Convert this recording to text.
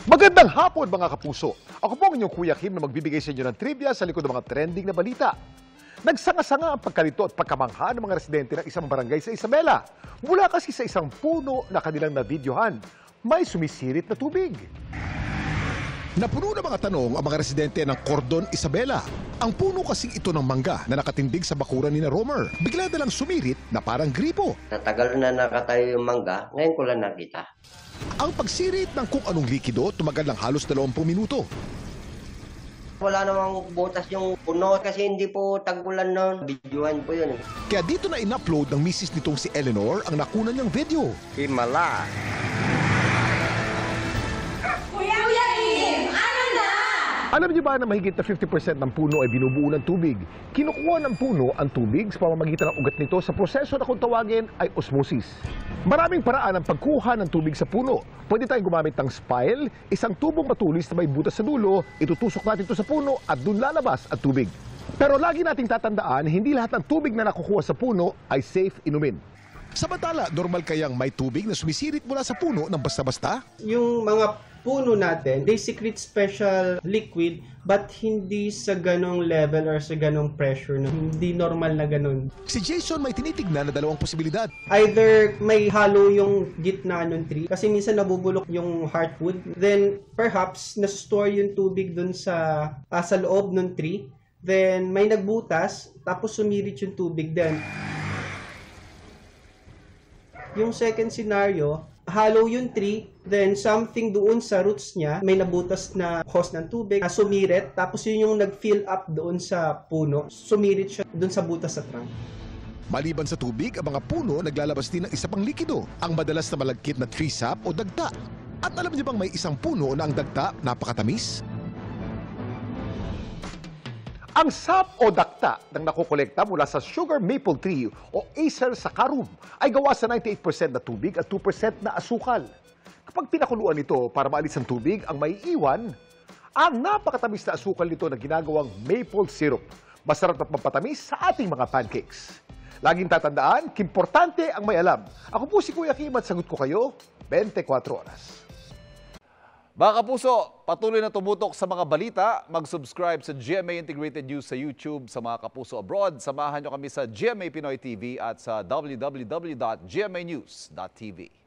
Magandang hapon mga kapuso. Ako po ang inyong Kuya Kim na magbibigay sa inyo ng trivia sa likod ng mga trending na balita. Nagsanga-sanga ang pagkalito at pagkamangha ng mga residente ng isang barangay sa Isabela. Mula kasi sa isang puno na kanilang nabidyohan, may sumisirit na tubig. Napuno ng mga tanong ang mga residente ng Cordon, Isabela. Ang puno kasing ito ng mangga na nakatindig sa bakuran ni Romer. Bigla na lang sumirit na parang gripo. Natagal na nakatayo yung mangga, ngayon ko lang nakita. Ang pagsirit ng kung anong likido tumagal ng halos 20 minuto. Wala namang butas yung puno kasi hindi po tag-ulan noon. Bidyuhan po yun. Kaya dito na in-upload ng misis nitong si Eleanor ang nakunan niyang video. Himala. Kuya Kim, ano na? Alam niyo ba na mahigit na 50% ng puno ay binubuo ng tubig? Kinukuha ng puno ang tubig sa pamamagitan ng ugat nito sa proseso na kung tawagin ay osmosis. Maraming paraan ang pagkuha ng tubig sa puno. Pwede tayong gumamit ng spile, isang tubong matulis na may butas sa dulo, itutusok natin ito sa puno at doon lalabas ang tubig. Pero lagi nating tatandaan, hindi lahat ng tubig na nakukuha sa puno ay safe inumin. Samantala, normal kayang may tubig na sumisirit mula sa puno ng basta-basta? Yung mga puno natin, they secrete special liquid but hindi sa ganong level or sa ganong pressure na hindi normal na ganon. Si Jason may tinitignan na dalawang posibilidad. Either may halo yung gitna ng tree kasi minsan nabubulok yung heartwood, then perhaps na-store yung tubig dun sa loob ng tree, then may nagbutas tapos sumirit yung tubig din. Yung second scenario, hollow yung tree, then something doon sa roots niya, may nabutas na hose ng tubig, sumirit, tapos yun yung nag-fill up doon sa puno, sumirit siya doon sa butas sa trunk. Maliban sa tubig, ang mga puno naglalabas din ng isa pang likido, ang madalas na malagkit na tree sap o dagta. At alam niyo bang may isang puno na ang dagta napakatamis? Ang sap o dakta ng nakokolekta mula sa sugar maple tree o Acer saccharum ay gawa sa 98% na tubig at 2% na asukal. Kapag pinakuluan ito para maalis ang tubig, ang maiiwan, ang napakatamis na asukal nito na ginagawang maple syrup. Masarap na pampatamis sa ating mga pancakes. Laging tatandaan, importante ang may alam. Ako po si Kuya Kim at sagot ko kayo 24 oras. Mga kapuso, patuloy na tumutok sa mga balita. Mag-subscribe sa GMA Integrated News sa YouTube. Sa mga kapuso abroad, samahan nyo kami sa GMA Pinoy TV at sa www.gmanews.tv.